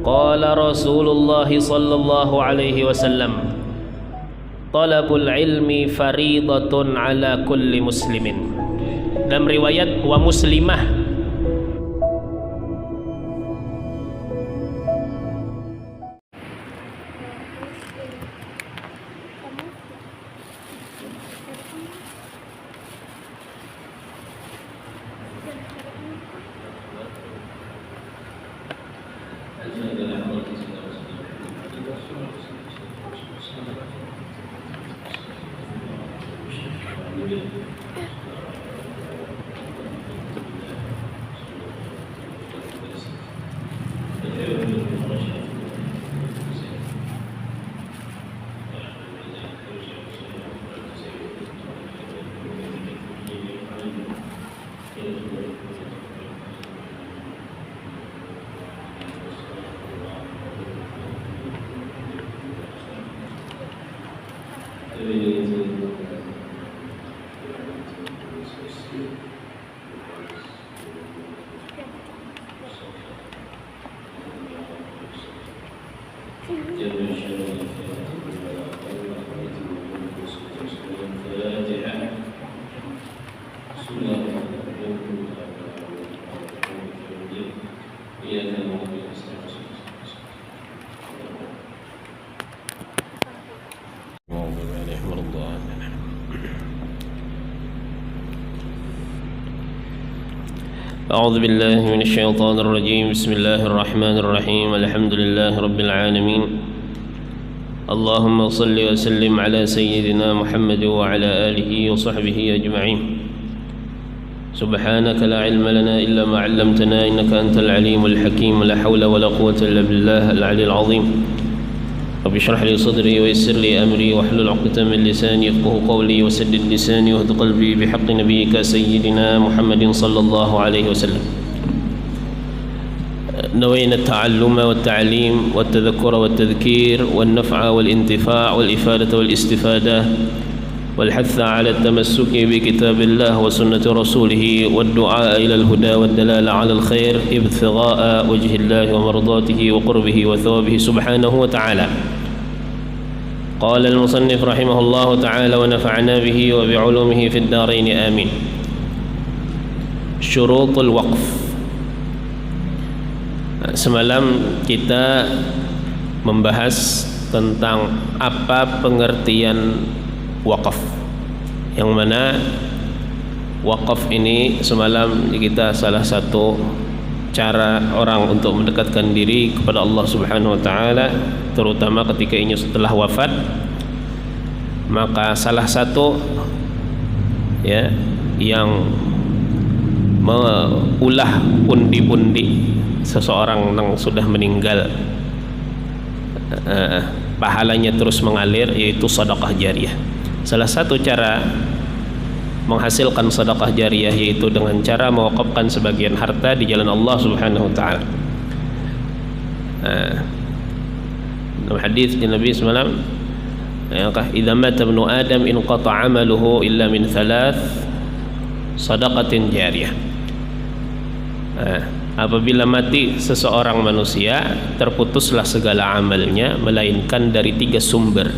Qala Rasulullah sallallahu alaihi wasallam, talabul ilmi faridatun ala kulli muslimin. Dalam riwayat wa muslimah, أعوذ بالله من الشيطان الرجيم. بسم الله الرحمن الرحيم. الحمد لله رب العالمين. اللهم صل وسلم على سيدنا محمد وعلى آله وصحبه أجمعين. سبحانك لا علم لنا إلا ما علمتنا إنك أنت العليم الحكيم. لا حول ولا قوة إلا بالله العلي العظيم. رب اشرح لي صدري ويسر لي أمري واحلل عقدة من لساني يفقهوا قولي وسدد لساني واهد قلبي بحق نبيك سيدنا محمد صلى الله عليه وسلم. نوينا التعلم والتعليم والتذكر والتذكير والنفع والانتفاع والإفادة والاستفادة والحث على التمسك بكتاب الله وسنة رسوله والدعاء إلى الهدى والدلالة على الخير ابتغاء وجه الله ومرضاته وقربه وثوابه سبحانه وتعالى. قال المصنف رحمه الله تعالى ونفعنا به وبعلومه في الدارين آمين. شروط الوقف. Semalam kita membahas tentang apa pengertian wakaf, yang mana wakaf ini semalam kita salah satu cara orang untuk mendekatkan diri kepada Allah Subhanahu wa taala, terutama ketika ini setelah wafat. Maka salah satu yang mengulah pundi-pundi seseorang yang sudah meninggal, pahalanya terus mengalir, yaitu sedekah jariyah. Salah satu cara menghasilkan sedekah jariyah yaitu dengan cara mewakafkan sebagian harta di jalan Allah Subhanahu wa taala. Dalam hadis di Nabi semalam, idza mata ibnu adam inqata 'amaluhu illa min thalath sadaqatin jariyah. Apabila mati seseorang manusia, terputuslah segala amalnya melainkan dari 3 sumber.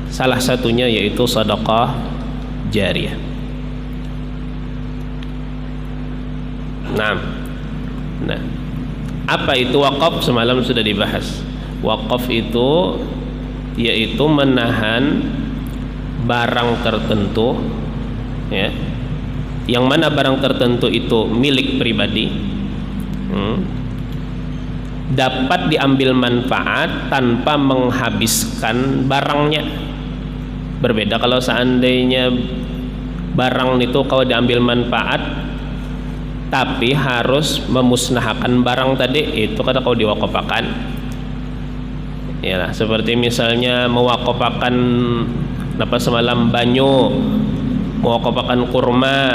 Salah satunya yaitu sedekah jariyah. Nah, apa itu wakaf? Semalam sudah dibahas. Wakaf itu yaitu menahan barang tertentu, yang mana barang tertentu itu milik pribadi, dapat diambil manfaat tanpa menghabiskan barangnya. Berbeda kalau seandainya barang itu kalau diambil manfaat tapi harus memusnahkan barang tadi, itu kata kalau diwakafkan. Seperti misalnya mewakafkan semalam banyu, mewakafkan kurma,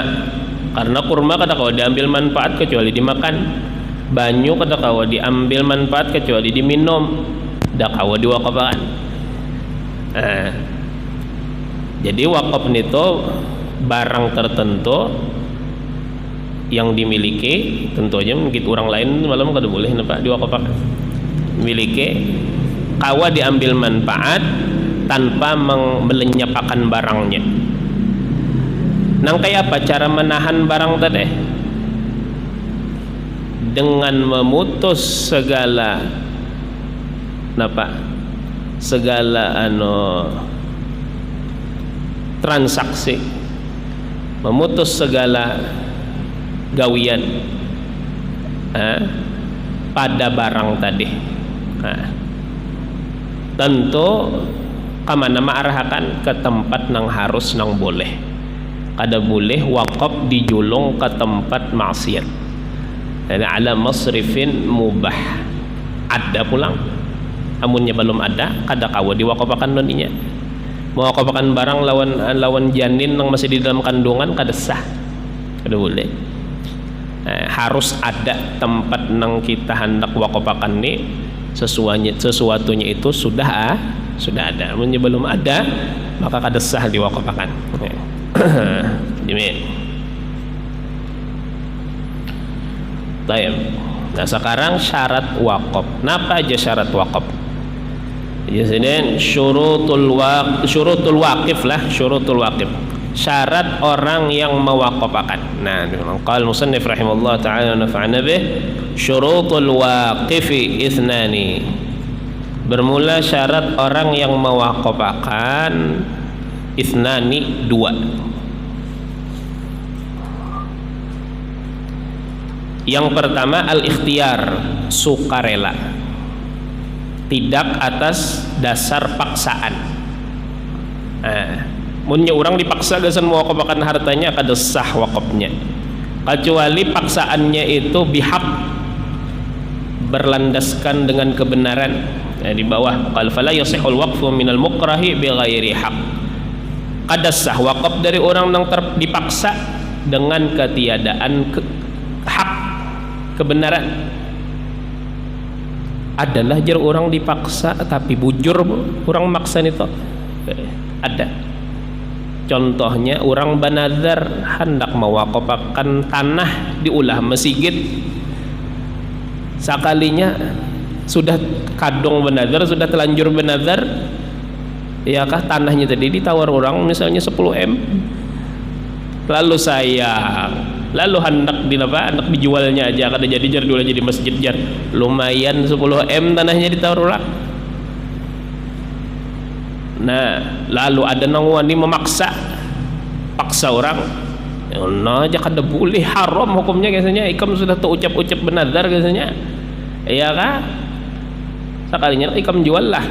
karena kurma kata kalau diambil manfaat kecuali dimakan, banyu kata kalau diambil manfaat kecuali diminum, dak kalau diwakafkan. Jadi wakaf itu barang tertentu yang dimiliki, tentu aja mungkin orang lain malam kada boleh napa diwakafkan. Miliki kawa diambil manfaat tanpa melenyapkan barangnya. Nang kayak apa cara menahan barang tadi? Dengan memutus segala transaksi, memutus segala gawian pada barang tadi. Tentu kamana ma'arahakan ke tempat nang harus nang boleh. Kada boleh wakaf dijulung ke tempat maksiat. Jadi ala masrifin mubah. Ada pulang. Amunnya belum ada, kada kawa diwakafakan noninya. Mewakafakan barang lawan janin yang masih di dalam kandungan kada sah. Kada boleh. Harus ada tempat nang kita hendak wakafakan ni sesuatunya itu sudah ada. Amunnya belum ada, maka kada sah diwakafakan. Amin. Baik. Nah sekarang syarat wakaf. Napa aja syarat wakaf? Jadi syurutul waqif lah, syurutul waqif. Syarat orang yang mewakafkan. Nah, qala musannif rahimahullah taala nafa'ana bih, syurutul waqifi ithnani. Bermula syarat orang yang mewakafkan ithnani, dua. Yang pertama al-ikhtiyar, sukarela, tidak atas dasar paksaan. Munnya orang dipaksa gasan mau wakafakan hartanya kada sah wakafnya, kecuali paksaannya itu bihaq, berlandaskan dengan kebenaran. Di bawah qal fala yasihul waqfu minal mukrahi bighairi haq. Kada sah wakaf dari orang yang dipaksa dengan ketiadaan hak, kebenaran. Adalah jar orang dipaksa tapi bujur orang maksa itu ada. Contohnya orang banazar hendak mewakafkan tanah diulah masjid, sekalinya sudah kadung banazar, sudah telanjur banazar, ya kah tanahnya tadi ditawar orang misalnya 10 M, lalu lalu hendak dijualnya aja kada jadi, jar dulu jadi masjid, jar lumayan 10 M tanahnya ditawar orang. Nah lalu ada nang wani paksa orang, nah aja kada boleh, haram hukumnya biasanya. Ikam sudah ucap benazar biasanya, iya kah? Sekalinya ikam jual lah,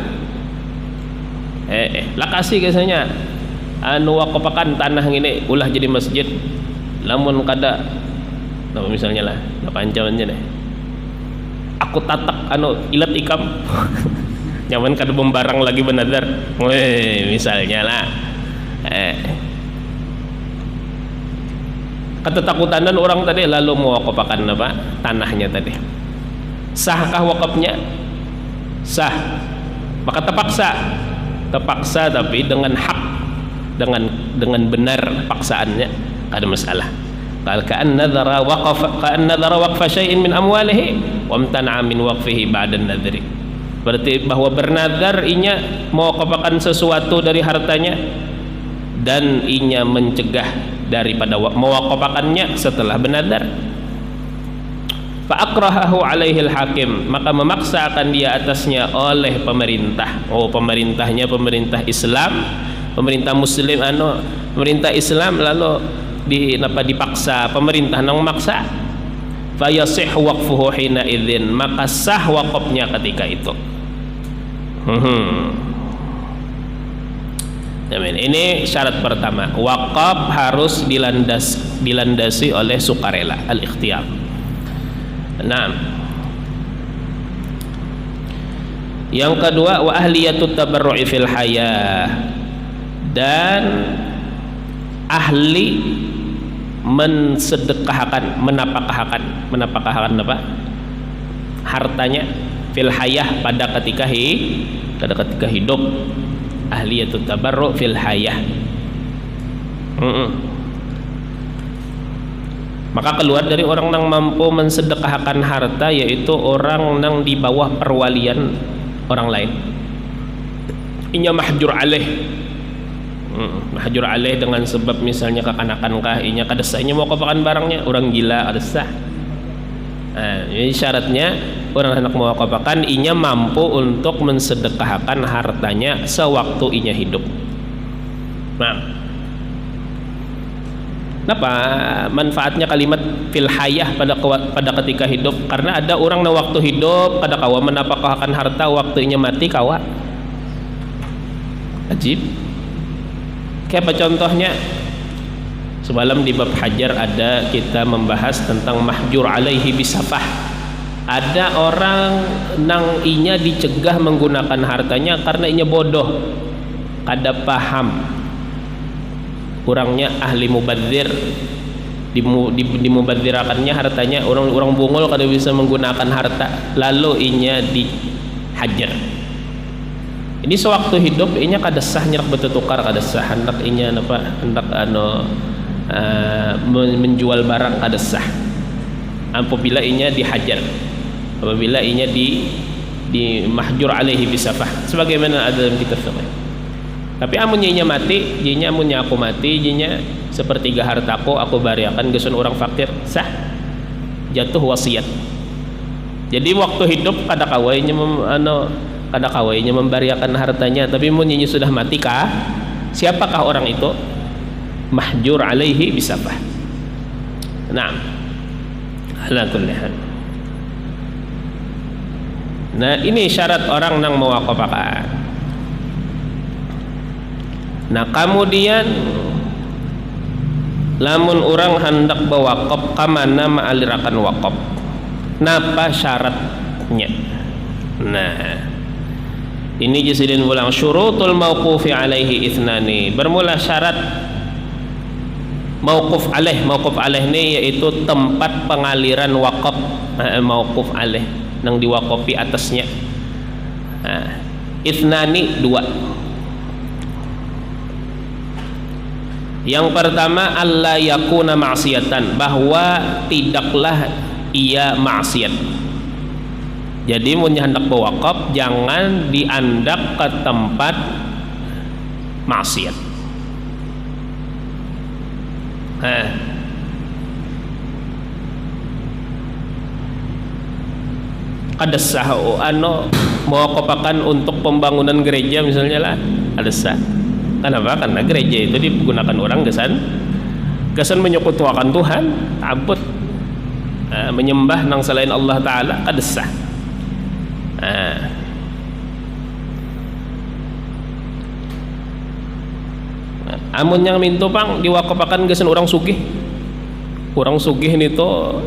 lah kasih biasanya wakafakan tanah ini ulah jadi masjid. Lamun kada, nah misalnya lah, apa ancamannya deh? Aku tatak ilat ikam, nyaman kada membarang lagi benazar, misalnya lah. Ketetakutan dan orang tadi lalu mewakafakan apa tanahnya tadi. Sahkah wakafnya? Sah. Maka terpaksa tapi dengan hak, dengan benar paksaannya, ada masalah. Qal ka'an nadhara waqfa syai'in min amwalihi wa amtana'a min waqfihi ba'da an-nadhri. Berarti bahwa bernazar inya mewakafkan sesuatu dari hartanya dan inya mencegah daripada mewakafakannya setelah bernazar. Fa akrahahu alaihi al-hakim, maka memaksa akan dia atasnya oleh pemerintah. Pemerintahnya pemerintah Islam, pemerintah muslim pemerintah Islam, lalu dipaksa pemerintah nang maksa, fa yasih waqfuhu hina idzin, maka sah wakafnya ketika itu. Ini syarat pertama, wakaf harus dilandasi oleh sukarela, al-ikhtiyar. Nah, yang kedua wa ahliyatut tabarru'i fil hayah, dan ahli mensedekahkan, menapakahkan apa? Hartanya fil hayah pada ketika hidup. Ahliyatut tabarru' fil hayah. Maka keluar dari orang yang mampu mensedekahkan harta, yaitu orang yang di bawah perwalian orang lain. Inya mahjur alaih. Mahjur alaih dengan sebab misalnya kekanakan kah, inya kadesah, inya mau kopakan barangnya, orang gila kadesah. Jadi syaratnya orang hendak mau kopakan, inya mampu untuk mensedekahkan hartanya sewaktu inya hidup. Nah, kenapa manfaatnya kalimat fil hayah pada ketika hidup? Karena ada orang yang waktu hidup kada kawa menapakahkan harta, waktunya mati kawa. Ajib. Kayak apa contohnya? Semalam di bab hajar ada kita membahas tentang mahjur alaihi bisafah. Ada orang nang inya dicegah menggunakan hartanya karena inya bodoh, kada paham. Orangnya ahli mubadzir, dimubadzirakannya hartanya, orang bungul kada bisa menggunakan harta, lalu inya dihajar. Ini sewaktu hidup inya kada sah nyerak bertukar, kada sah hendak inya hendak menjual barang, kada sah apabila inya dihajar, apabila inya di mahjur alaihi bisafah, sebagaimana ada dalam kitab fiqh. Tapi amunnya inya mati, jinya amunnya aku mati, jinya sepertiga hartaku aku bariakan gesun orang fakir, sah, jatuh wasiat. Jadi waktu hidup kada kawainya kada kawainya membariakan hartanya, tapi amunnya sudah mati kah, siapakah orang itu? Mahjur alaihi bisafah. Nah, ala kulli hal. Nah, ini syarat orang nang mewaqafakan. Nah, kemudian lamun orang hendak bewakaf kamana ma'alirakan wakaf, napa syaratnya? Nah, ini jisidin ulang syurutul mauqufi alaihi ithnani. Bermula syarat mauquf alaih ini yaitu tempat pengaliran wakaf. Mauquf alaih nang diwakafi atasnya. Ithnani, dua. Yang pertama, alla yakuna ma'siyatan, bahwa tidaklah ia maksiat. Jadi mun hendak bewakaf jangan diandak ke tempat maksiat. Ada sah mewakafakan untuk pembangunan gereja misalnya lah, ada sah. Kenapa? Karena gereja itu digunakan orang kesan menyekutuakan Tuhan, abut menyembah nang selain Allah Ta'ala, kada sah. Amun yang mintu pang diwakafakan gesan orang sugih ini to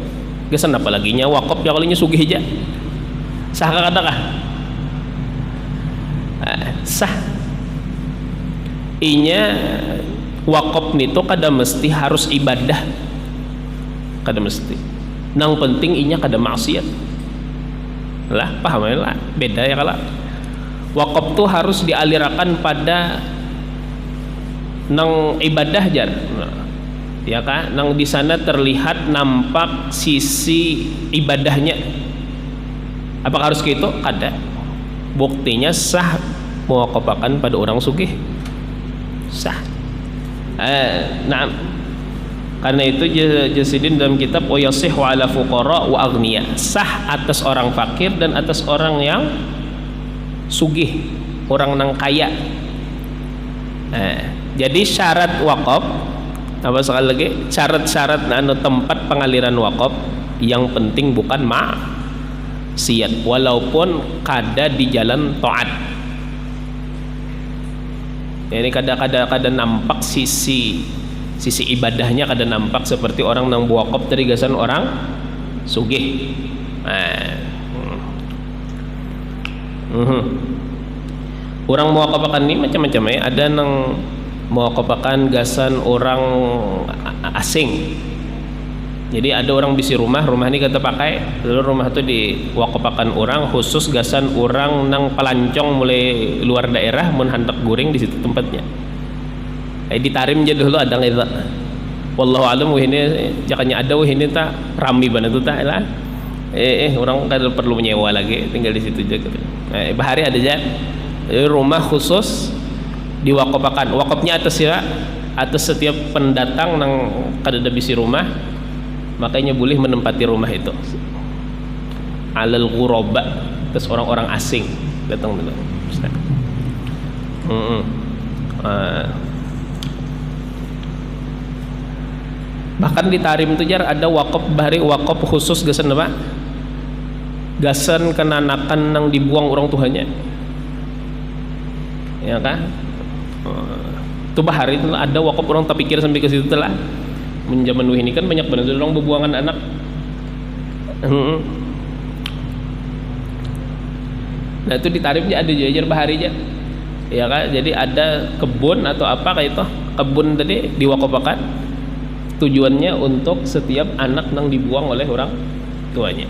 gesan apa lagi nya wakaf ya kalinya sugih aja, sah kada kah? Sah. Inya wakaf nito kada mesti harus ibadah, kada mesti, nang penting inya kada maksiat lah, paham ya lah, beda ya kalau wakaf tuh harus dialirakan pada nang ibadah jar, ya kan, nang di sana terlihat nampak sisi ibadahnya. Apakah harus gitu? Kada. Buktinya sah mewakafakan pada orang sugih, sah. Nah, karena itu jasidin dalam kitab yasihhu ala fuqara wa aghniya, sah atas orang fakir dan atas orang yang sugih, orang nang kaya. Jadi syarat wakaf, apa sekali lagi, syarat-syarat tempat pengaliran wakaf yang penting bukan maksiat, walaupun kada di jalan taat. Ini kada nampak sisi ibadahnya, kada nampak seperti orang nang wakaf dari gasan orang sugih. Orang mewakafakan ini macam-macam ya. Ada nang mewakafakan gasan orang asing. Jadi ada orang bisi rumah ini kata pakai, lalu rumah itu diwakafakan orang khusus gasan orang nang pelancong mulai luar daerah mun hendak guring di situ tempatnya. Ditarim aja dulu ada gitu. wallahu alam ini jakanya ada ini tak rami banget tuh tak lah orang kan perlu menyewa lagi tinggal di situ aja bahari ada aja rumah khusus diwakopakan wakopnya atas ya atas setiap pendatang nang kada bisi rumah makanya boleh menempati rumah itu alal ghuraba terus orang-orang asing datang dulu bahkan di Tarim itu jar ada wakop bahari wakop khusus gasan apa gasan kenanakan nang dibuang orang tuanya ya kan itu bahari itu ada wakop orang tak pikir sampai ke situ telah menjaman ini kan banyak banget orang berbuangan anak nah itu di Tarim aja ada jajar bahari aja ya kan jadi ada kebun atau apa kayak itu kebun tadi diwakopakan tujuannya untuk setiap anak yang dibuang oleh orang tuanya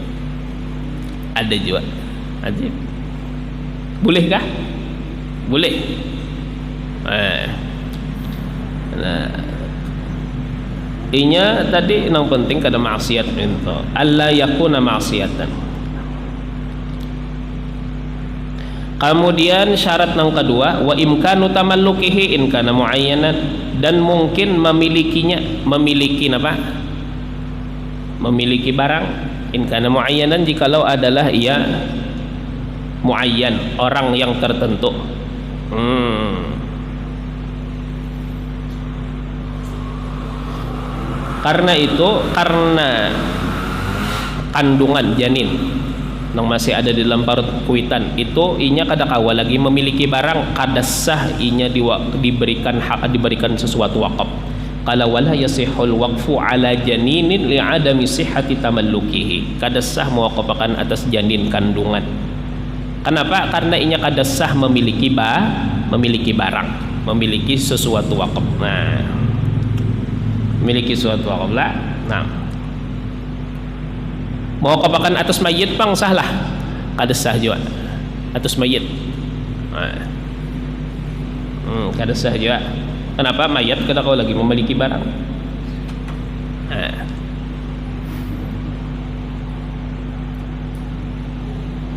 ada juga aja bolehkah boleh nah inya tadi yang penting kada maksiat itu alla yakuna maksiatan. Kemudian syarat yang kedua wa imkanu tamallukihi in kana muayyanan dan mungkin memilikinya memiliki apa memiliki barang in kana muayyanan jikalau adalah ia muayyan orang yang tertentu karena itu karena kandungan janin yang masih ada di dalam parut kuitan itu inya kada kawa lagi memiliki barang kada sah inya diberikan hak diberikan sesuatu wakaf kalau wala yasihul waqfu ala janinin li'adami sihhati tamallukihi kada sah mewakafkan atas janin kandungan. Kenapa? Karena inya kada sah memiliki barang memiliki sesuatu wakaf. Nah memiliki sesuatu wakaf lah nah mau kapakan atas mayit pang sah lah kada sah juga atas mayit kada sah juga kenapa mayat kada kau lagi memiliki barang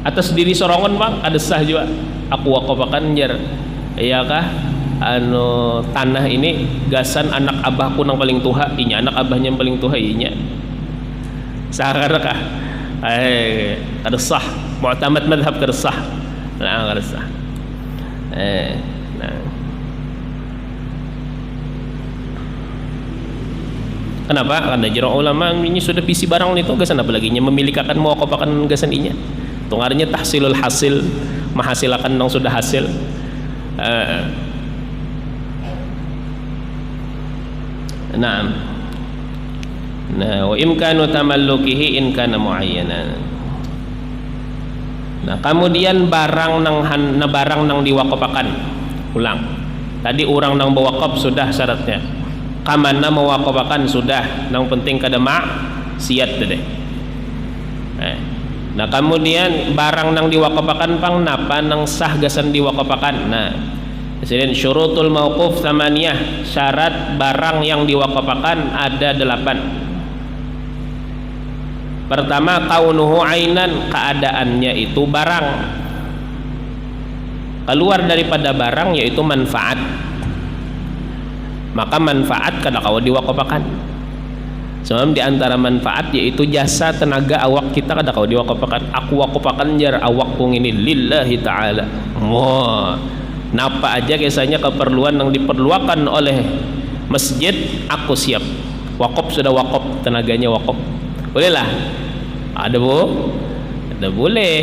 atas diri sorongan bang kada sah juga aku wakapakan jar iya kah anu tanah ini gasan anak abahku yang paling tua inya anak abahnya yang paling tua inya saharakah kada sah mu'tamad madhab kada sah nah kada sah nah kenapa karena jero ulama ini sudah bisi barang itu gasan apa lagi nya memilikakan mewakapakan gasan inya tungarnya tahsilul hasil menghasilkan yang sudah hasil Nah, wa imkanu tamallukihi in kana muayyanan. Nah, kemudian barang nang diwakopakan. Ulang. Tadi orang nang bewakaf sudah syaratnya. Kamana mewakopakan sudah, nang penting kada maksiat deh. Nah, kemudian barang nang diwakopakan pang napa nang sah gasan diwakopakan. Nah, Kemudian syurutul mauquf tsamaniyah, syarat barang yang diwakopakan ada 8. Pertama, kaunuhu ainan, keadaannya itu barang. Keluar daripada barang yaitu manfaat. Maka manfaat kada kau diwakopakan. Sebab di antara manfaat yaitu jasa tenaga awak kita kada kau diwakopakan. Aku wakopakan jar awakku ini lillahi ta'ala. Wah. Napa aja kisahnya keperluan yang diperlukan oleh masjid aku siap. Wakop sudah wakop, tenaganya wakop. Bolehlah. Ada bu? Ada boleh.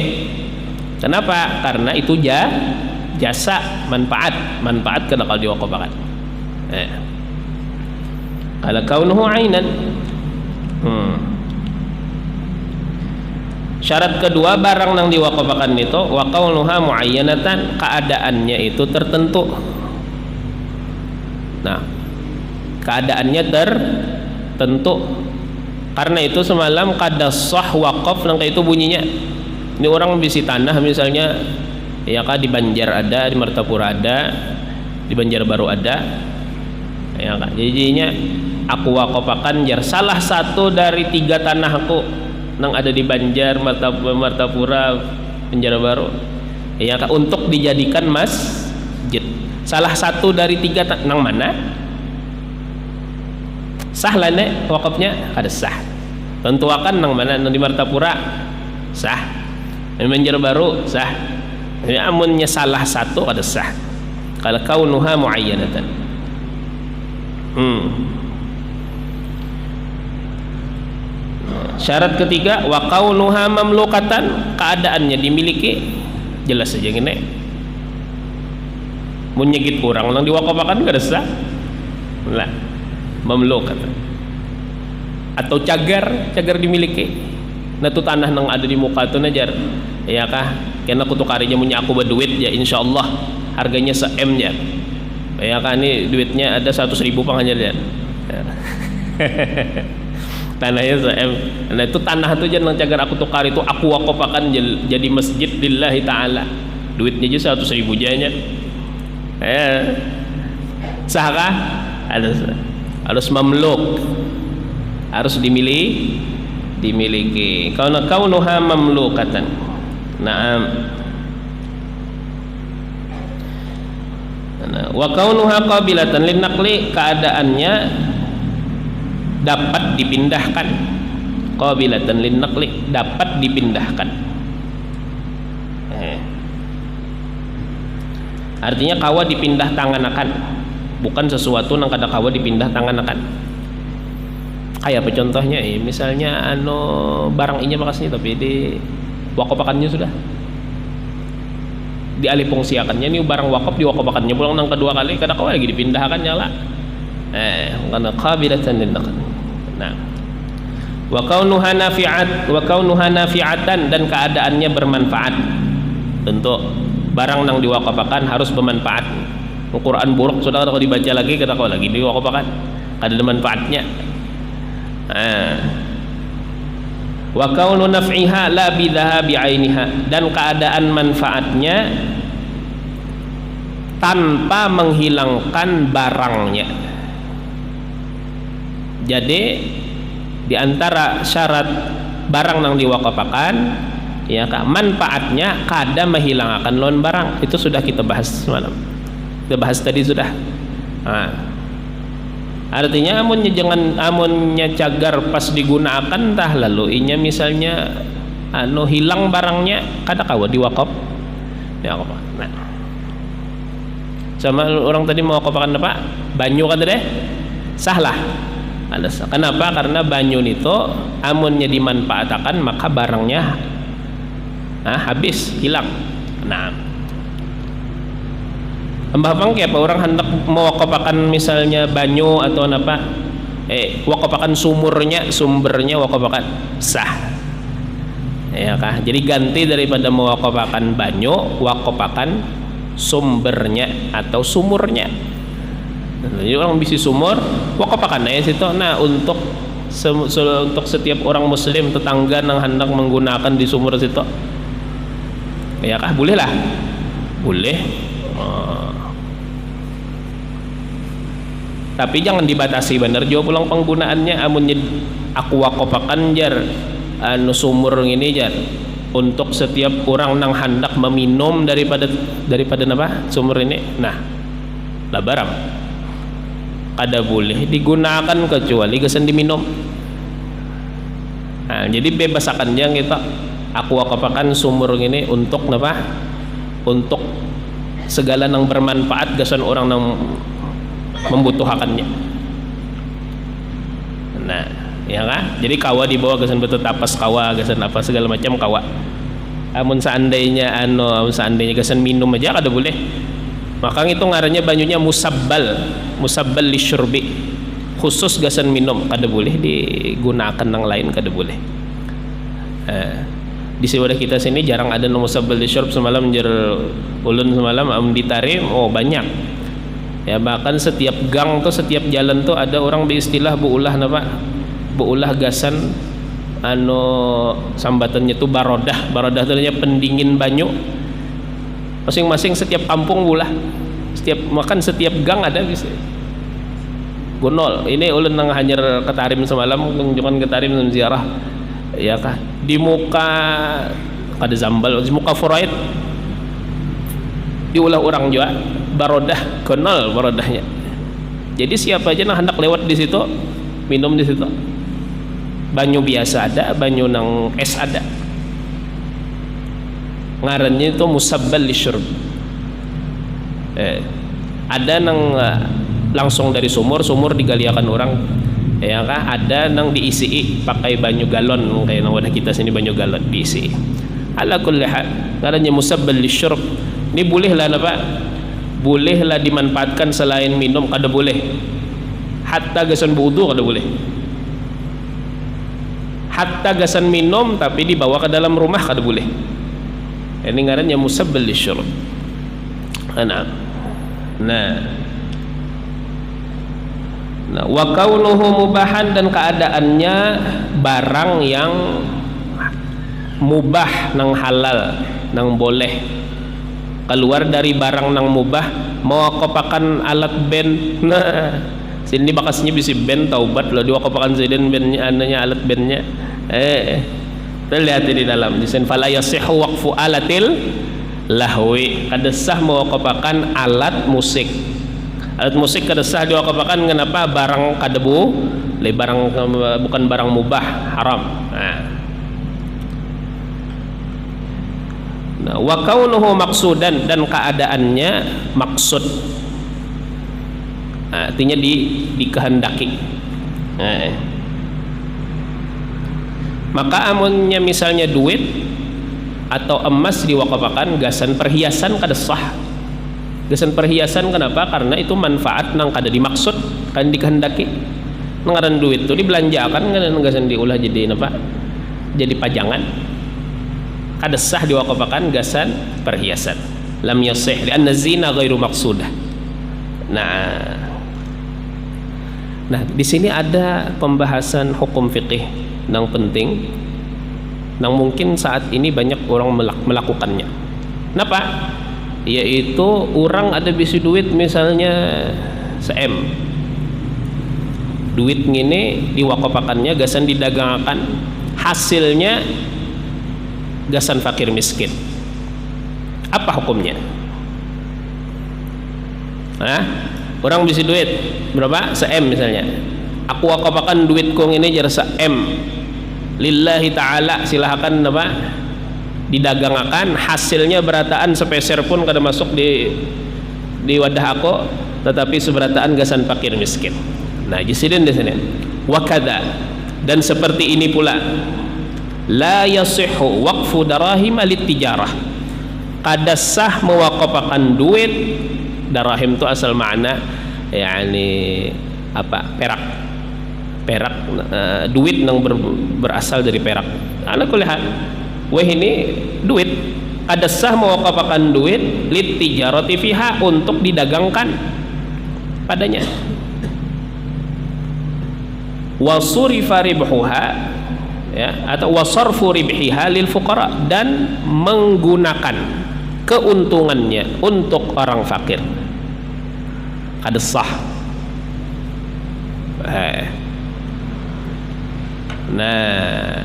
Kenapa? Karena itu jasa manfaat kada kalau diwakopakan. Kalau kaunuhu ainan. Syarat kedua, barang yang diwakopakan itu wa kaunuha muayyanatan, keadaannya itu tertentu. Nah, keadaannya tertentu. Karena itu semalam kada sah wakaf nang kayak itu bunyinya. Ini orang bisi tanah misalnya ya kah di Banjar ada, di Martapura ada, di Banjarbaru ada. ya kan. Jadinya aku wakopakan jar salah satu dari 3 tanahku nang ada di Banjar, Martapura, Penjara Baru, ya kan, untuk dijadikan masjid. Salah satu dari 3 nang mana? Sah lah nek wakafnya ada sah. Tentuakan nang mana? Nang di Martapura sah. Nang Banjar Baru sah. Ya, amunnya salah satu ada sah. Kalau kaunuha muayyanatan. Syarat ketiga wa kaunuha mamlukatan, keadaannya dimiliki. Jelas saja gini. Mun nyegit kurang nang diwakafakan kada sah. Lah, mamlukatan. Atau cagar dimiliki. Nah tu tanah nang ada di muka tu najar. Ya kah? Karena kutu karinya punya aku berduit ya insyaallah harganya se-M ya. Ya kan ini duitnya ada 100.000 panghajar ya. Tanahnya se-M. Nah itu tanah itu jangan cagar aku tukar itu aku wakopakan jadi masjid lillahi ta'ala. Duitnya aja 100.000 janya. Sah kah? Harus mamluk. Harus dimiliki. Kaunuha mamlukatan. Naam. Wa kaunuha qabilatan linnaqli, keadaannya dapat dipindahkan. Qabilatan linnaqli, dapat dipindahkan. Artinya kawa dipindah tanganakan, bukan sesuatu nang kada kawa dipindah tanganakan. Kayak apa contohnya? Misalnya barang inya makasnya tapi di wakopakannya sudah dialihfungsiakannya, ini barang wakaf diwakopakannya pulang nang kedua kali kada kawa lagi dipindahkannya lah. Karena qabilatan linnaql. Nah, wa kaunuha nafi'atan, dan keadaannya bermanfaat. Tentu barang nang diwakopakan harus bermanfaat. Quran buruk sudah kada dibaca lagi, kada kawa lagi diwakopakan, kada ada manfaatnya. Wa kaunu naf'iha la bidhahabi 'ainiha, dan keadaan manfaatnya tanpa menghilangkan barangnya. Jadi di antara syarat barang yang diwakafakan ya kak, manfaatnya kada menghilangkan lawan barang. Itu sudah kita bahas semalam. Kita bahas tadi sudah. Artinya amunnya cagar pas digunakan tah lalu inya misalnya hilang barangnya kada kawa diwakaf. Ya apa? Nah. Sama orang tadi mau wakafakan apa? Banyu kan deh? Sahlah. Kenapa? Karena banyu itu amunnya dimanfaatkan maka barangnya habis, hilang. Nah, tambah pangke apa orang hendak mewakafakan misalnya banyu atau apa? Wakafakan sumbernya wakafakan sah. Ya kah? Jadi ganti daripada mewakafakan banyu, wakafakan sumbernya atau sumurnya. Jadi orang bisi sumur wakafakan ya situ. Nah, untuk setiap orang muslim tetangga yang hendak menggunakan di sumur situ. Ya kah? Boleh lah. Boleh. Tapi jangan dibatasi bener juga pulang penggunaannya. Amunnya aku wakafakan jar sumur ini jar untuk setiap orang yang hendak meminum daripada apa sumur ini. Nah, lah barang kada boleh digunakan kecuali kesan diminum. Nah, jadi bebas akan yang kita aku wakafakan sumur ini untuk apa? Untuk segala yang bermanfaat kesan orang yang membutuhkannya. Nah, ya kan? Jadi kawa dibawa kesan betul tapas kawa, kesan apa segala macam kawa. Amun seandainya kesan minum aja kada boleh. Maka itu ngarannya banyunya musabbal lisyurbi, khusus gasan minum, kada boleh digunakan yang lain, kada boleh. Di sini kita sini jarang ada musabbal lisyurb. Semalam ulun semalam ditarim banyak ya, bahkan setiap gang tuh setiap jalan tuh ada orang beristilah buulah gasan sambatannya tuh barodah itu namanya pendingin banyu. Masing-masing setiap kampung bulah, setiap gang ada bisa. gunol ini ulun nang hanyar ketarim semalam kunjungan ketarim ziarah ya kah di muka kada zambal di muka furaid diulah orang juga barodah gunol barodahnya. Jadi siapa aja nang hendak lewat di situ minum di situ. Banyu biasa ada, banyu nang es ada. Ngarannya itu musabbal lisyurb. Ada nang langsung dari sumur digaliakan orang ya kah, ada nang diisi pakai banyu galon kayak nang wadah kita sini banyu galon diisi. Ala kulli hal ngarannya musabbal lisyurb. Ini bolehlah apa? Bolehlah dimanfaatkan selain minum kada boleh. Hatta gasan wudu kada boleh. Hatta gasan minum tapi dibawa ke dalam rumah kada boleh. Ini ngarannya musabbal lisyurb. Nah, wa kaunuhu mubahan dan keadaannya barang yang mubah nang halal nang boleh keluar dari barang nang mubah mau kopakan alat band. Nah sini bakasnya bisa band taubat loh diwakopakan zidin bandnya ananya alat bandnya terlihat di dalam desain fala yasihu waqfu alatil lahwi kada sah mewakafakan alat musik kada sah diwakafakan. Kenapa? Barang kadebu barang bukan barang mubah haram. Nah wa kaunuhu maqsudan dan keadaannya maksud, artinya dikehendaki. Maka amunnya misalnya duit atau emas diwakafakan gasan perhiasan kada sah. Gasan perhiasan kenapa? Karena itu manfaat nang kada dimaksud kan dikehendaki. Ngaran duit itu dibelanjakan kan gasan diulah jadi apa? Jadi pajangan. Kada sah diwakafakan gasan perhiasan. Lam yasih li'anna zina ghairu maqsudah. Nah, di sini ada pembahasan hukum fikih nang penting. Nang mungkin saat ini banyak orang melakukannya. Kenapa? Yaitu orang ada bisi duit misalnya se-M. Duit ngini diwakafakannya gasan didagangakan. Hasilnya gasan fakir miskin. Apa hukumnya? Orang bisi duit berapa? Se-M misalnya. Aku wakafakan duitku ini jar se-M. Lillahi ta'ala silahkan apa didagangakan, hasilnya berataan sepeser pun kada masuk di wadah aku, tetapi seberataan gasan fakir miskin. Nah jisidin di sini wakada dan seperti ini pula la yasihhu waqfu darahim litijarah, kada sah mewakafakan duit. Darahim itu asal makna yakni apa? Perak duit yang berasal dari perak. Ala kulli hal wah ini duit ada sah mewakafakan duit litijarati fiha untuk didagangkan padanya. Wasurifa ribhuha ya atau wasarfu ribhiha lil fuqara dan menggunakan keuntungannya untuk orang fakir kada sah. Nah,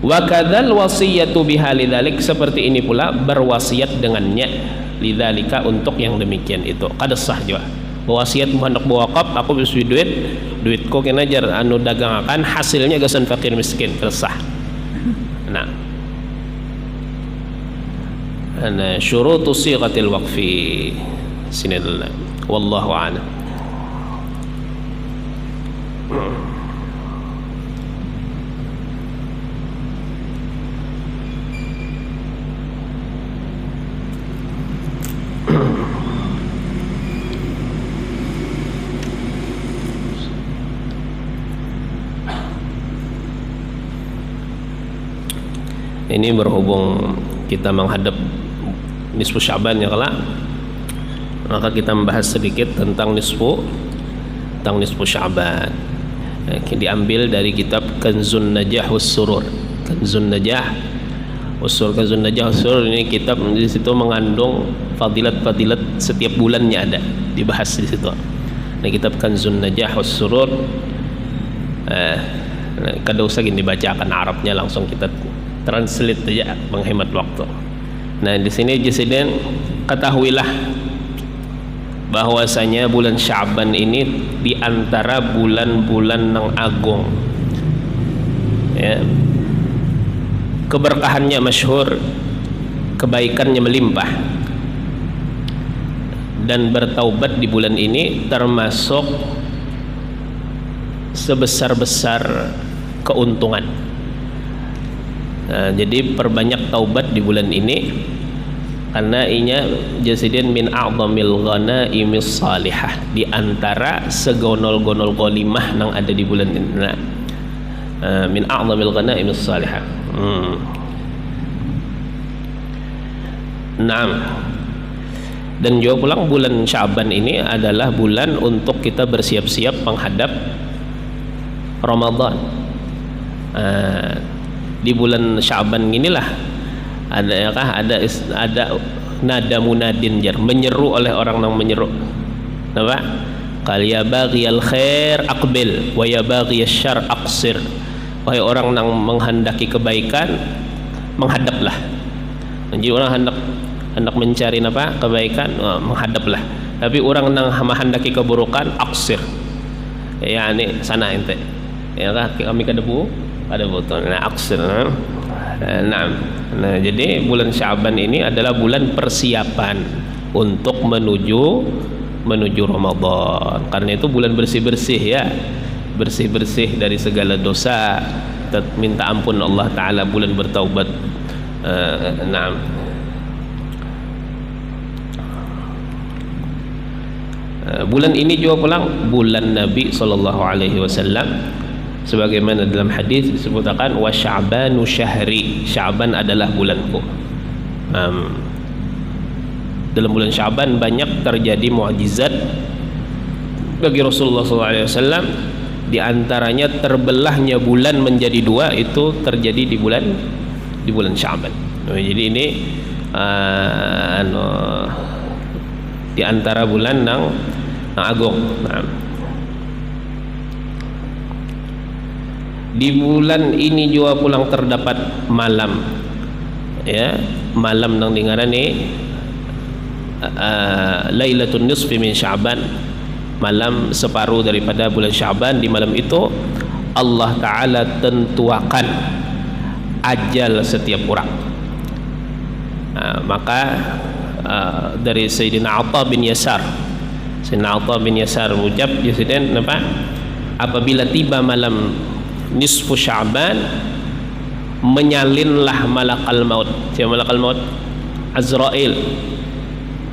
wa kadzal wasiyatu biha lidzalik, seperti ini pula berwasiat dengannya lidzalika untuk yang demikian itu kada sah juga. Wasiat hendak bewakaf aku bisa duitku kena jar anu dagangakan hasilnya gasan fakir miskin kada sah. Nah, ana syurutu sighatil waqfi sini dulu. Wallahu a'lam. Ini berhubung kita menghadap nisfu Sya'ban ya kelak, maka kita membahas sedikit tentang nisfu Sya'ban. Diambil dari kitab Kanzun Najah was Surur. Kanzun Najah was Surur ini kitab di situ mengandung fadilat-fadilat setiap bulannya ada dibahas di situ. Ini kitab Kanzun Najah was Surur. Kada usah gini dibacakan Arabnya, langsung kita translate aja menghemat waktu. Nah, di sini Jasiden ketahuilah bahwasanya bulan Sya'ban ini di antara bulan-bulan yang agung. Ya. Keberkahannya masyhur, kebaikannya melimpah. Dan bertaubat di bulan ini termasuk sebesar-besar keuntungan. Nah, jadi perbanyak taubat di bulan ini karena inya jasidin min a'dhamil ghanaimis salihah, di antara segonol-gonol ghalimah yang ada di bulan ini. Nah, min a'dhamil ghanaimis salihah. Naam. Dan juga pulang bulan Sya'ban ini adalah bulan untuk kita bersiap-siap menghadap Ramadan. Di bulan Sya'ban inilah ada nada munadin jar, menyeru oleh orang yang menyeru. Apa? Qal ya baghiyal khair aqbil wa ya baghiyasy syarr aqsir. Wahai orang yang menghendaki kebaikan, menghadaplah. Jadi orang hendak mencari apa? Kebaikan, menghadaplah. Tapi orang yang menghendaki keburukan, aksir. Ya ini sana ente. Ya kami kada butuh. Nah, aksir. Nah, jadi bulan Sya'ban ini adalah bulan persiapan untuk menuju Ramadan. Karena itu bulan bersih-bersih ya. Bersih-bersih dari segala dosa. Minta ampun Allah Ta'ala, bulan bertaubat. Bulan ini juga pulang bulan Nabi SAW, sebagaimana dalam hadis disebutkan wa sya'banu syahri, Sya'ban adalah bulanku. Dalam bulan Sya'ban banyak terjadi mukjizat bagi Rasulullah SAW. Di antaranya terbelahnya bulan menjadi dua, itu terjadi di bulan Sya'ban. Jadi ini di antara bulan yang agung. Di bulan ini juga pulang terdapat malam, ya, malam yang dingarani Lailatul Nisfi min Sya'ban, malam separuh daripada bulan Sya'ban. Di malam itu Allah Ta'ala tentuakan ajal setiap orang. Maka dari Sayyidina Atha bin Yasar, Sayyidina Atha bin Yasar mengucap Jasiden apa? Apabila tiba malam nisfu Sya'ban, menyalinlah malakal maut. Siapa malakal maut? Azrail.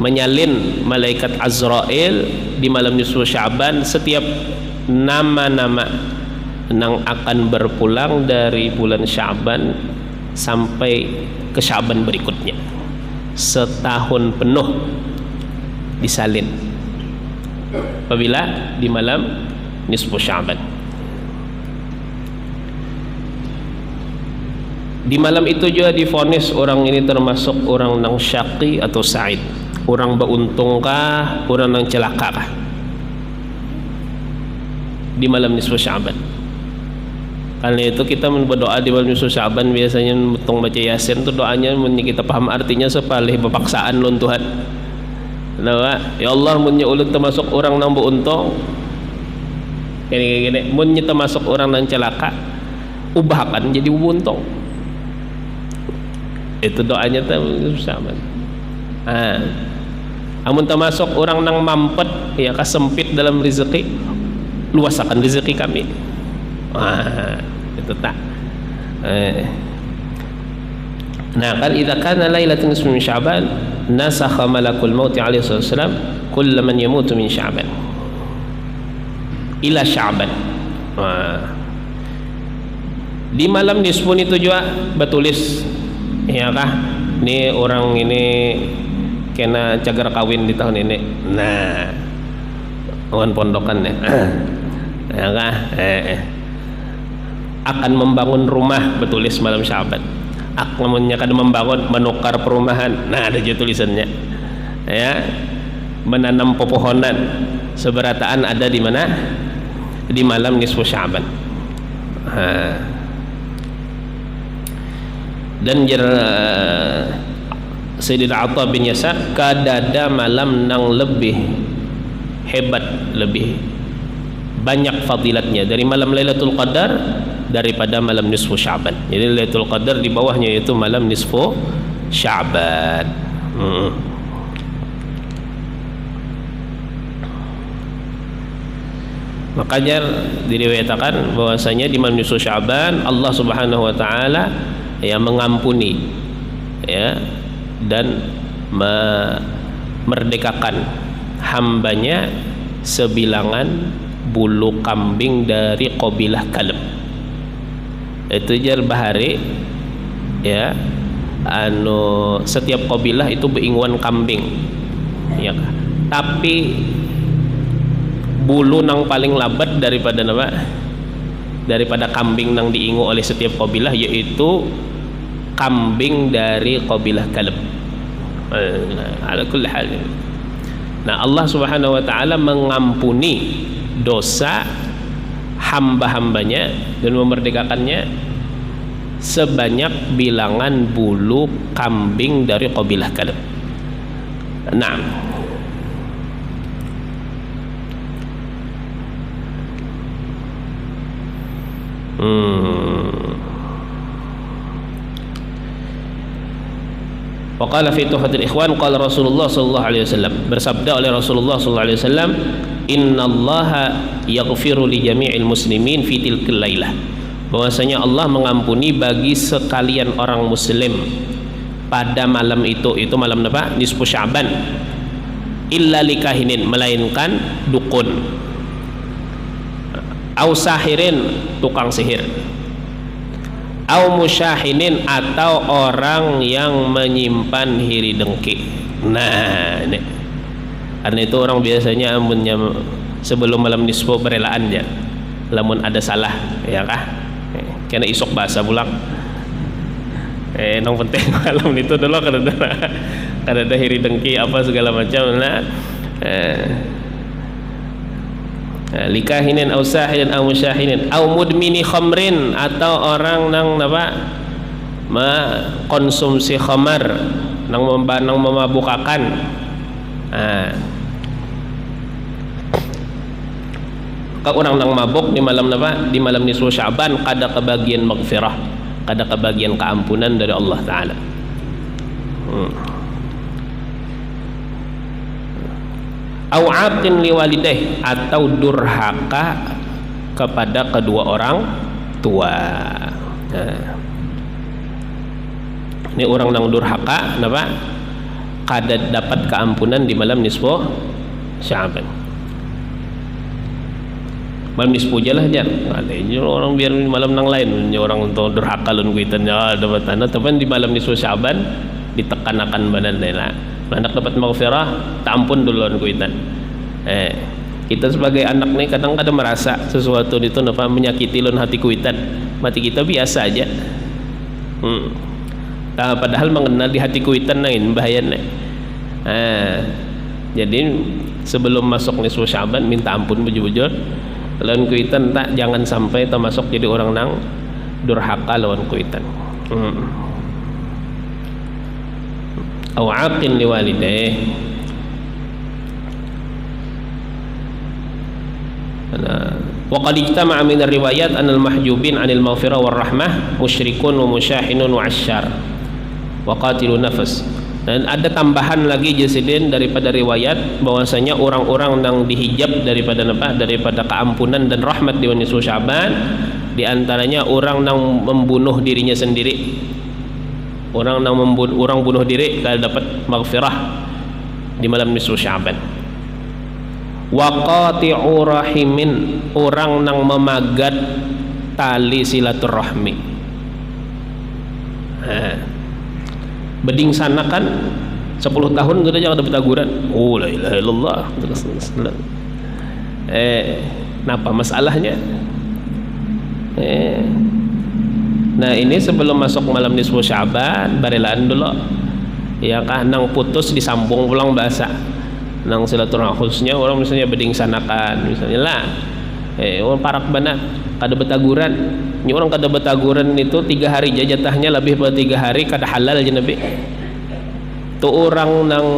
Menyalin malaikat Azrail di malam nisfu Sya'ban setiap nama-nama yang akan berpulang dari bulan Sya'ban sampai ke Sya'ban berikutnya. Setahun penuh disalin apabila di malam nisfu Sya'ban. Di malam itu juga divonis orang ini termasuk orang yang syaqi atau sa'id, orang beruntungkah, orang yang celakakah di malam nisfu Sya'ban. Karena itu kita berdoa di malam nisfu Sya'ban biasanya metong baca Yasin itu doanya kita paham artinya sepalih bepaksaan lon Tuhan. Nah, ya Allah mun ulut termasuk orang yang beruntung gini mun termasuk orang yang celaka, ubahkan jadi beruntung. Itu doanya nisfu Sya'ban. Amun termasuk orang yang mampet ya kasempit dalam rezeki, luasakan rezeki kami. Itu tak. Nah, kan idza kana lailatul nisfi min Sya'ban nasakha malakul maut alaihi wasallam kull man yamutu min Sya'ban ila Sya'ban. Di malam nisfu itu juga bertulis ya kah, ini orang ini kena cagar kawin di tahun ini. Nah, kawan pondokan ya. Ya kah? Akan membangun rumah, bertulis malam Sya'ban. Akan membangun, menukar perumahan. Nah, ada juga tulisannya. Ya, menanam pepohonan. seberataan ada di mana? Di malam nisfu Sya'ban. Dan Sayyidina Atha bin Yasar kadada malam nang lebih hebat, lebih banyak fadilatnya dari malam Lailatul Qadar daripada malam nisfu Sya'ban. Jadi Lailatul Qadar di bawahnya yaitu malam nisfu Sya'ban. Makanya diriwayatkan bahwasanya di malam nisfu Sya'ban Allah Subhanahu wa taala yang mengampuni ya dan memerdekakan hambanya sebilangan bulu kambing dari qabilah Kalb. Itu jar bahari ya, setiap qabilah itu beinguan kambing ya, tapi bulu nang paling labat daripada kambing nang diingu oleh setiap qabilah yaitu kambing dari qabilah Kalb. Ala kulli hal. Nah, Allah Subhanahu wa taala mengampuni dosa hamba-hambanya dan memerdekakannya sebanyak bilangan bulu kambing dari qabilah Kalb. Nah, Waqala fi tuhfatil ikhwan qala Rasulullah sallallahu alaihi wasallam, bersabda oleh Rasulullah sallallahu alaihi wasallam, innallaha yaghfiru li jami'il muslimin fi tilkal lailah, bahwasanya Allah mengampuni bagi sekalian orang muslim pada malam itu malam apa? Nisfu Sya'ban, illa likahinin, melainkan dukun, au sahirin, tukang sihir, au musyahinin, atau orang yang menyimpan hiri dengki. Nah, ini karena itu orang biasanya sebelum malam nisfu berelaan ya, lamun ada salah ya kah, kena isok bahasa pulang nong penting malam itu dulu kada ada hiri dengki apa segala macam. Nah, likahinin au sahilin au musyahinin au mudmini khamrin, atau orang nang konsumsi khamar, nang memabukakan. Kalau orang nang mabuk di malam di malam nisfu Sya'ban kada kebagian maghfirah, kada kebagian keampunan dari Allah taala. Au aqin liwalidayh, atau durhaka kepada kedua orang tua. Ini orang nang durhaka kada dapat keampunan di malam nisfu Sya'ban. Malam nisfu aja lah jar. Ada orang biar malam nang lain, orang untuk durhaka lun kuitan ya dapat tanah, tapi di malam nisfu Sya'ban ditekanakan badan lah. Anak dapat maghfirah, tak ampun duluan kuitan. Kita sebagai anak nih kadang-kadang merasa sesuatu itu menyakiti lun hati kuitan, mati kita biasa aja. Padahal mengenal di hati kuitan nain bahayanya. Jadi sebelum masuk nisfu Sya'ban minta ampun bujur-bujur lawan kuitan, tak jangan sampai termasuk jadi orang nang durhaka lawan kuitan. Au aqin liwalidayh, wa qad ijtama'a min ar-riwayat anal mahjubin 'anil maghfirah war rahmah musyrikun wa musyahinun wa asyar wa qatilun nafas. Dan ada tambahan lagi jasidin daripada riwayat bahwasanya orang-orang yang dihijab daripada keampunan dan rahmat di nisfu Sya'ban, di antaranya orang yang membunuh dirinya sendiri. Orang bunuh diri kalau dapat maghfirah di malam nisfu Sya'ban. Wa qati'u rahimin, orang nang memagat tali silaturahmi. Beding sana kan 10 tahun kita jangan dapat teguran. Oh la ilaha illallah. Kenapa masalahnya? Nah, ini sebelum masuk malam nisfu Sya'ban barelaan dulu ya kah, nang putus disambung pulang bahasa nang silaturahmi khususnya orang misalnya beding sanakan misalnya lah orang parak banat kada betaguran ini orang kada betaguran itu 3 hari jatahnya lebih pada 3 hari kada halal je Nabi tu orang nang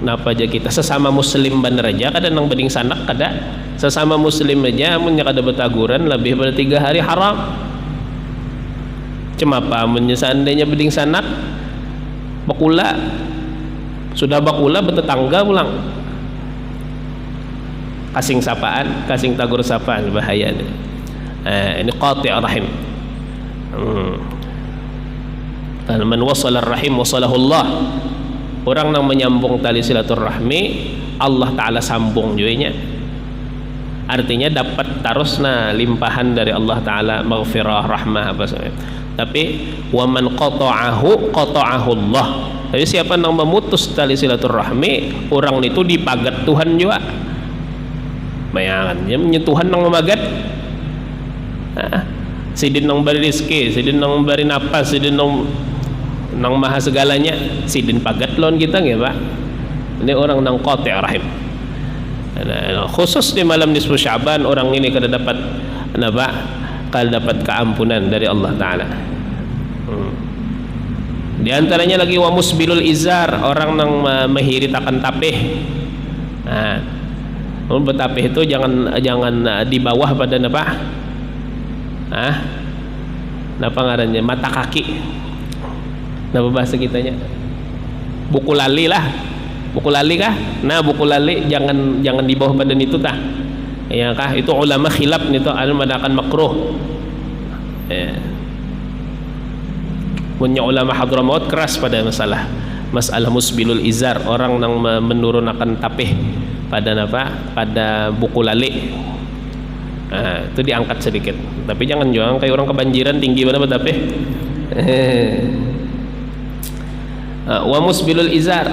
napa aja kita sesama muslim bener aja kada nang beding sanak kada sesama muslim aja amunnya kada betaguran lebih pada 3 hari haram cuma apa amunnya seandainya beding sanak bakula sudah bakula bertetangga pulang kasing sapaan kasing tagur sapaan bahaya ini qati' rahim man wasala rahim wasalahu Allah orang yang menyambung tali silaturahmi Allah Ta'ala sambung juga artinya dapat terusna limpahan dari Allah Ta'ala maghfirah rahmah apa sebenarnya tapi wa man qata'ahu Allah tapi siapa yang memutus tali silaturahmi orang itu dipagat Tuhan juga bayangan dia menyentuhan nang memagat sidin nang bari rezeki sidin nang bari napas sidin nang maha segalanya sidin pagat lon kita nggih Pak ini orang nang qati' rahim khusus di malam nisfu Sya'ban orang ini kada dapat apa kada dapat keampunan dari Allah Ta'ala di antaranya lagi wa musbilul izar orang nang menghirit akan tapih betapih itu jangan di bawah pada apa napa ngarannya mata kaki napa bahasa kitanya buku lali lah buku lali kah nah buku lali jangan di bawah badan itu tah ya kah itu ulama khilaf itu ada madakan makruh punya ulama Hadramaut keras pada masalah musbilul izar orang yang menurunkan tapih pada apa pada buku lali itu diangkat sedikit tapi jangan kayak orang kebanjiran tinggi pada tapih wa musbilul izar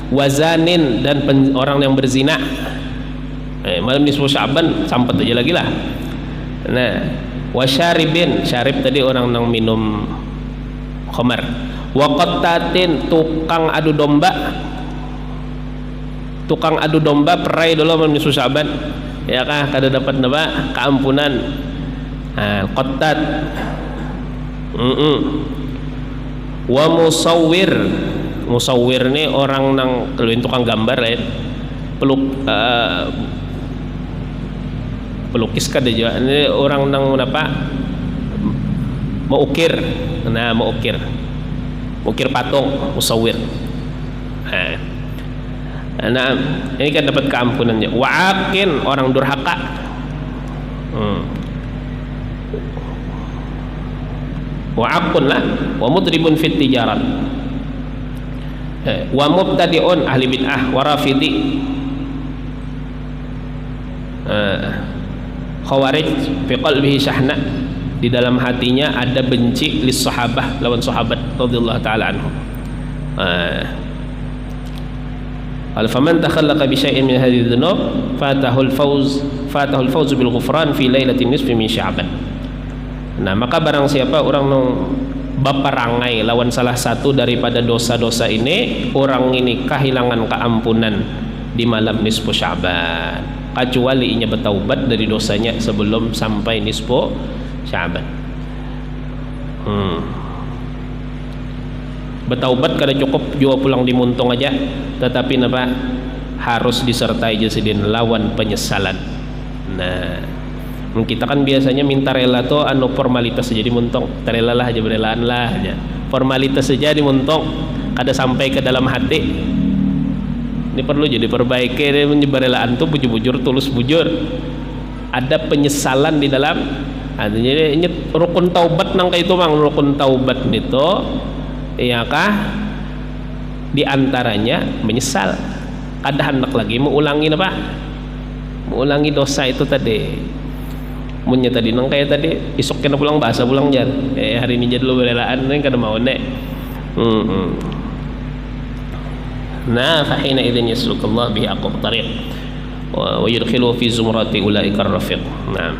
wazanin dan orang yang berzina malam nisfu Sya'ban sampai aja lagi lah nah wasyaribin syarib tadi orang yang minum khamar wa qattatin tukang adu domba perai dulu malam nisfu Sya'ban ya kah kada dapat napa keampunan qattat wa musawwir ni orang nang kalau tukang gambar pelukis kada juga ini orang nang apa mau ukir patung musawwir nah ini kan dapat keampunannya wa'akin orang durhaka wa'akun lah wa mudribun fit tijarat wa mubtadi'un ahli bid'ah wa rafidi khawarij fi qalbihi syahna di dalam hatinya ada benci lis sahabah lawan sahabat radhiyallahu taala anhum faman takhallaqa bi syai'in min hadhihi dhunub fatahul fawz bil ghufran fi lailatin nisfi min Sya'ban. Nah maka barang siapa orang baperangai lawan salah satu daripada dosa-dosa ini orang ini kehilangan keampunan di malam nisfu Sya'ban kecuali inya bertaubat dari dosanya sebelum sampai nisfu Sya'ban. Bertaubat kada cukup jua pulang dimuntung aja tetapi apa harus disertai jasidin lawan penyesalan. Nah kita kan biasanya minta rela tuh formalitas saja dimuntung terela lah aja berelaan lah aja formalitas saja dimuntung kada sampai ke dalam hati ini perlu jadi perbaiki menyebarelaan tuh bujur-bujur tulus bujur ada penyesalan di dalam artinya ini rukun taubat nang kayak itu mang rukun taubat itu iyakah diantaranya menyesal kada hendak lagi mengulangi apa mengulangi dosa itu tadi munnya tadi nang kayak tadi isok kena pulang bahasa pulang jar hari ini jadi lu berelaan ini kada mau nek nah fahina idzin yaslukallah bihi aqwam tariq wa yudkhilu fi zumrati ulaika ar-rafiq. Nah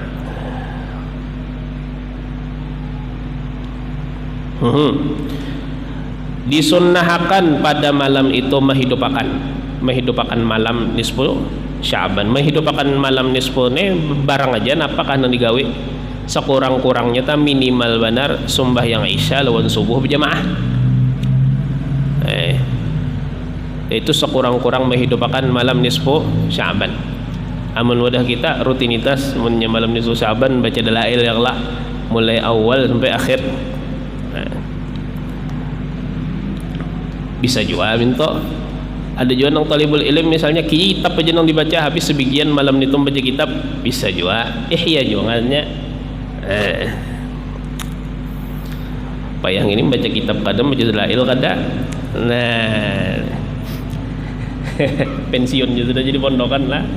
disunnahkan pada malam itu menghidupakan menghidupakan malam nisfu Sya'ban. Menghidupakan malam nisfu ini barang aja apakah nang digawe sekurang-kurangnya ta minimal benar sumbah yang isya lawan subuh berjamaah. Itu sekurang-kurang menghidupakan malam nisfu Sya'ban. Amun wadah kita rutinitas munnya malam nisfu Sya'ban baca dalail yang lah mulai awal sampai akhir. Bisa juga minta ada juga nang talibul ilm misalnya kitab aja nang dibaca habis sebagian malam itu baca kitab bisa juga ihya juga ngannya apa yang ini baca kitab kadang baca dalail kadang nah pensiun juga sudah jadi pondokan lah.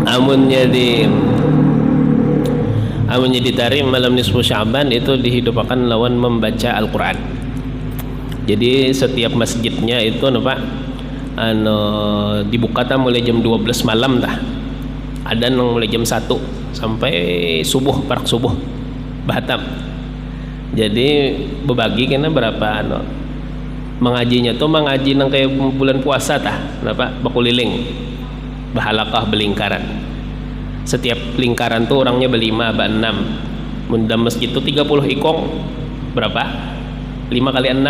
Amun jadi tarim malam nisfu Sya'ban itu dihidupkan lawan membaca Al-Quran. Jadi setiap masjidnya itu dibuka mulai jam 12 malam dah. Ada yang mulai jam 1 sampai subuh, parak subuh Bahatam. Jadi berbagi kena berapa mengajinya tuh mengaji nang kayak bulan puasa bakuliling bahalakah belingkaran. Setiap lingkaran tuh orangnya berlima, berenam. Munda masjid itu 30 ikong berapa? 5 kali 6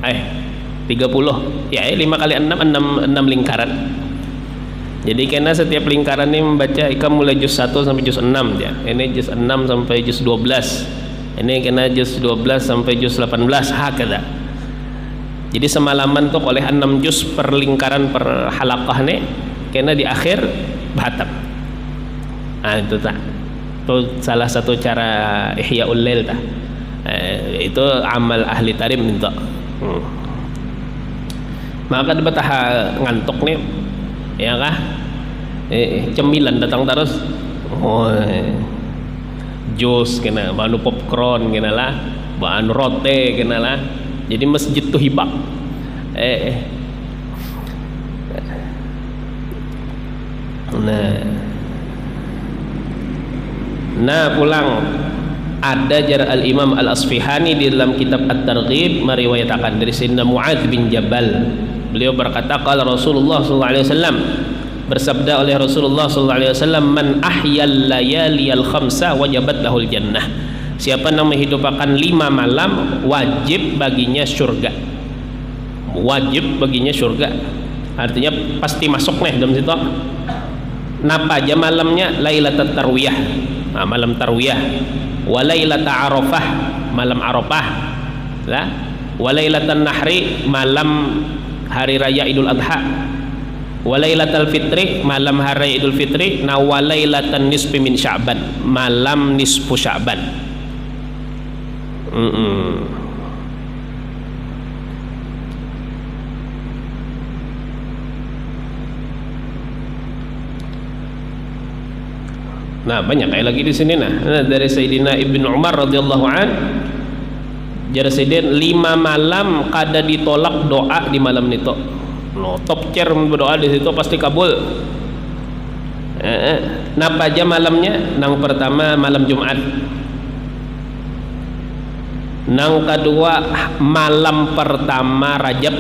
30 ya 5 kali 6 lingkaran. Jadi karena setiap lingkaran ini membaca ikam mulai juz 1 sampai juz 6 ya. Ini juz 6 sampai juz 12. Ini kena juz 12 sampai juz 18 hakada. Jadi semalaman tuh oleh 6 juz per lingkaran per halaqah nih kena di akhir Bahatam. Itu tak. Itu salah satu cara ihya'ul lail tak. Itu amal ahli tarim minta. Maka betah ngantuk nih ya kah? Cemilan datang terus. Jus kena, bahan popcorn kena lah, bahan rote kena lah. Jadi masjid tuh hibak. Nah pulang ada jar al-Imam al-Asfihani di dalam kitab At-Targhib meriwayatkan dari Sayyidina Mu'adz bin Jabal. Beliau berkata qala Rasulullah sallallahu alaihi wasallam, bersabda oleh Rasulullah sallallahu alaihi wasallam, man ahyal layaliyal khamsa wajabat lahul jannah. Siapa yang menghidupkan 5 malam wajib baginya surga. Wajib baginya surga. Artinya pasti masuk nih dalam situ. Napa aja malamnya? Lailatul tarwiyah, malam tarwiyah. Wa lailatul arafah, malam arafah. Lah, wa lailatul nahri, malam hari raya Idul Adha. Wa lailatul fitri, malam hari raya Idul Fitri. Nah, wa lailatul nisfi min Sya'ban, malam nisfu Sya'ban. Nah banyak kayak lagi di sini dari Sayyidina Ibnu Umar radhiyallahu an, jar Sayyidin 5 malam kada ditolak doa di malam itu. No top chair berdoa di situ pasti kabul. Napa aja malamnya? Nang pertama malam Jumat. Nang kedua malam pertama Rajab.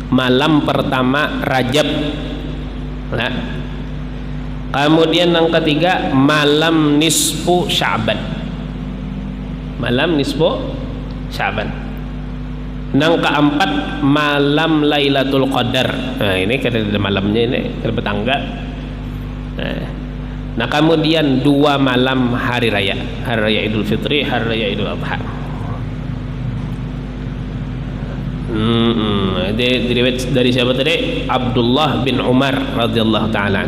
Malam pertama Rajab. Nah, kemudian yang ketiga malam nisfu Sya'ban. Malam nisfu Sya'ban. Yang keempat malam Lailatul Qadar. Nah ini kada malamnya ini kada bertangga. Nah kemudian 2 malam hari raya. Hari raya Idul Fitri, hari raya Idul Adha. Dari siapa tadi? Abdullah bin Umar radhiyallahu taala.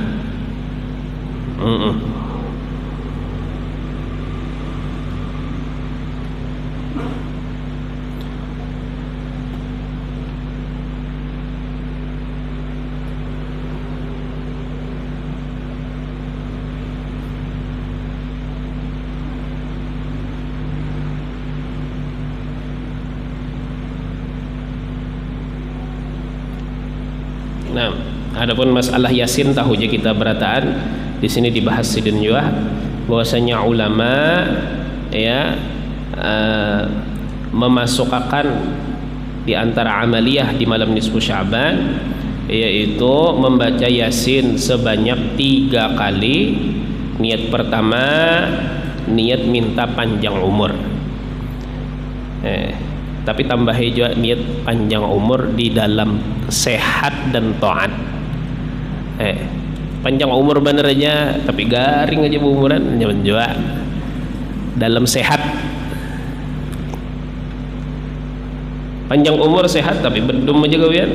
Nah, adapun masalah Yasin tahu je kita berataan di sini dibahas sidin juga bahwasanya ulama ya memasukkan di antara amaliyah di malam nisfu Sya'ban, yaitu membaca Yasin sebanyak 3 kali. Niat pertama, niat minta panjang umur, tapi tambah juga niat panjang umur di dalam sehat dan taat. Panjang umur bener aja tapi garing aja umuran, jangan juga dalam sehat. Panjang umur sehat tapi bedum aja kalian,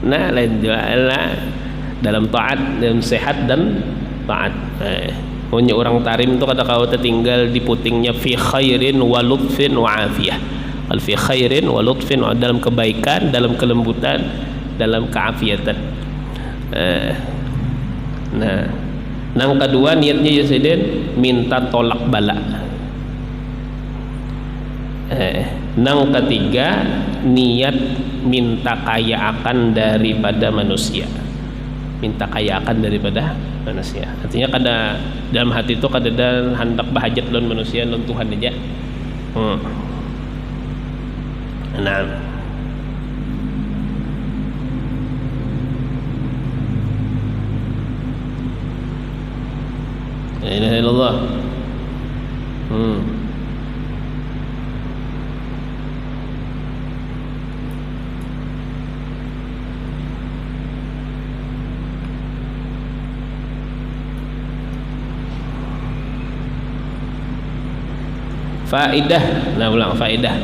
nah lain juga lah. Dalam taat, dalam sehat dan taat. Punya orang tarim itu kata kau tinggal di putingnya fi khairin wa lutfin wa afiyah. Al fi khairin wa lutfin, dalam kebaikan, dalam kelembutan, dalam keafiatan. Nah, yang kedua niatnya Yusiden minta tolak bala. Yang ketiga niat minta kaya akan daripada manusia. Minta kaya akan daripada manusia. Artinya kada dalam hati itu kada dan hendak bahajat lawan manusia, lawan Tuhan aja. Nah, la ilaha illallah. Faidah, nah ulang faidah.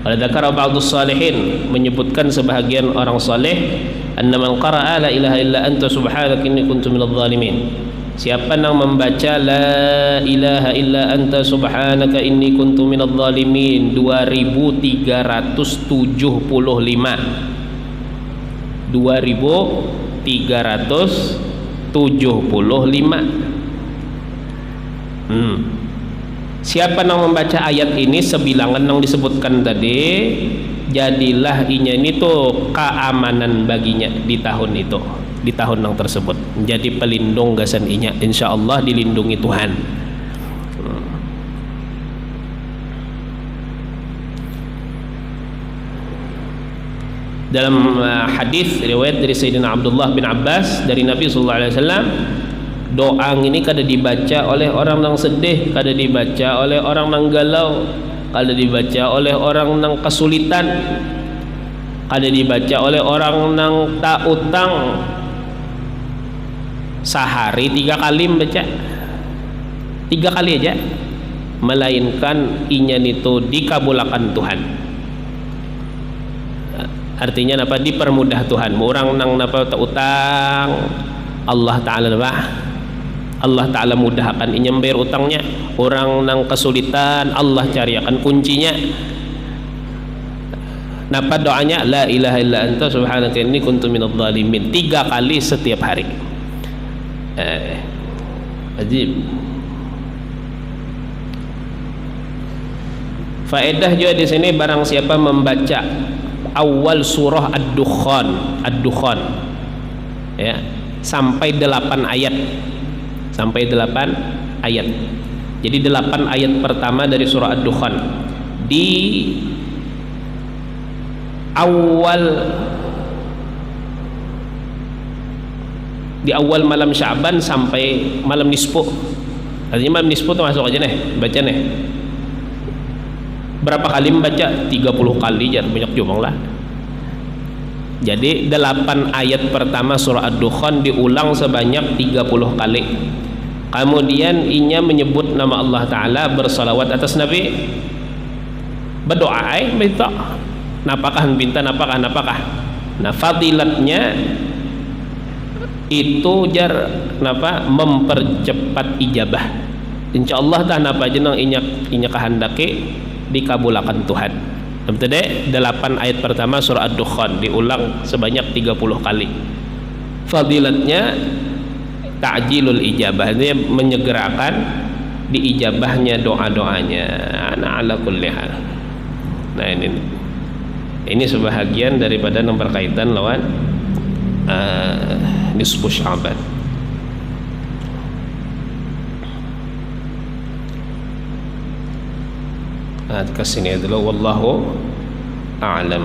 Qala dzakara ba'dus salihin, menyebutkan sebahagian orang saleh, anna man qara'a la ilaha illa anta subhanaka inni kuntu minadh dhalimin. Siapa yang membaca la ilaha illa anta subhanaka inni kuntu minadh dhalimin 2375. 2375. Siapa yang membaca ayat ini sebilangan yang disebutkan tadi, jadilah inya ini tuh keamanan baginya di tahun itu, di tahun yang tersebut, menjadi pelindung gasan inya, insyaallah dilindungi Tuhan. Dalam hadis riwayat dari Sayyidina Abdullah bin Abbas dari Nabi sallallahu alaihi wasallam, doa ini kada dibaca oleh orang yang sedih, kada dibaca oleh orang yang galau, kada dibaca oleh orang yang kesulitan, kada dibaca oleh orang yang tak utang. Sehari 3 kali membaca, 3 kali aja, melainkan inya itu dikabulkan Tuhan. Artinya apa? Dipermudah Tuhan. Orang nang napa tak utang, Allah Ta'ala napa? Allah Ta'ala mudahkan inya membayar utangnya. Orang nang kesulitan, Allah cariakan kuncinya. Napa doanya? La ilaha illa anta subhanaka inni kuntu minadh dhalimin 3 kali setiap hari. Ajib. Faedah juga di sini, barang siapa membaca awal surah Ad-Dukhan, ya, sampai 8 ayat. Sampai 8 ayat. Jadi 8 ayat pertama dari surah Ad-Dukhan di awal malam Sya'ban sampai malam nisfu. Artinya malam nisfu itu masuk aja nih, baca nih. Berapa kali membaca? 30 kali, jangan banyak jumlah lah. Jadi 8 ayat pertama surah Ad-Dukhan diulang sebanyak 30 kali. Kemudian inya menyebut nama Allah Ta'ala, bersalawat atas Nabi, berdoa, minta napakah minta napakah. Nah, fadilatnya itu jar napa mempercepat ijabah. Insyaallah tah napa jeneng inya kehendaki dikabulkan Tuhan. Tadi 8 ayat pertama surah Ad-Dukhan diulang sebanyak 30 kali. Fadilatnya ta'jilul ijabah, ini menyegerakan diijabahnya doa-doanya. Ana ala kulli hal. Nah, ini sebahagian daripada yang berkaitan lawan nisfu Sya'ban. Dekat sini adalah wallahu a'lam.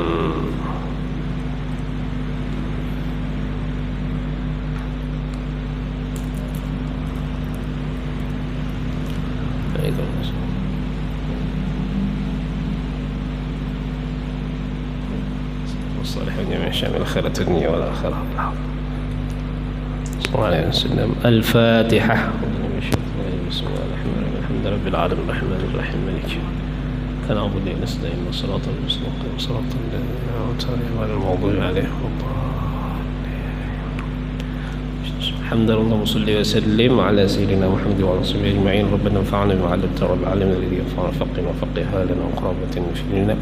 والصالحين من شامل الخيرة الدنيا والآخرة. صلى الله عليه وسلم. الفاتحة. بسم الله الرحمن الرحيم. الحمد لله رب العالمين الرحمن الرحيم مالك كان عبد نستعين والصراط المستقيم صراط الذين أنعمت عليهم غير المغضوب عليهم الحمد لله. اللهم صل وسلم على سيدنا محمد وعلى آله وصحبه أجمعين. ربنا انفعنا بما علمتنا رب العالمين الذي ينفعنا فقنا وفقها لنا وقرابة في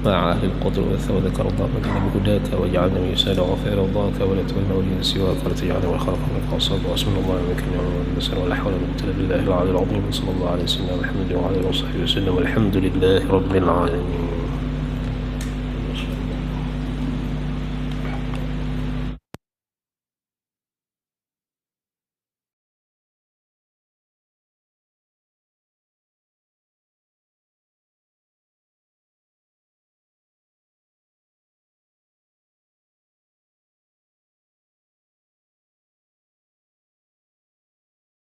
مع أهل القدر وذكر الله مدينة بهداك واجعلنا من يسال وغفير رضاك ولا تولنا وليا سواك ولا تجعلنا من خلق منك وصاب واسم الله منك نعم ونسأل ولا حول ولا قوة إلا بالله العلي العظيم. صلى الله عليه وسلم محمد وعلى آله وصحبه وسلم والحمد لله رب العالمين.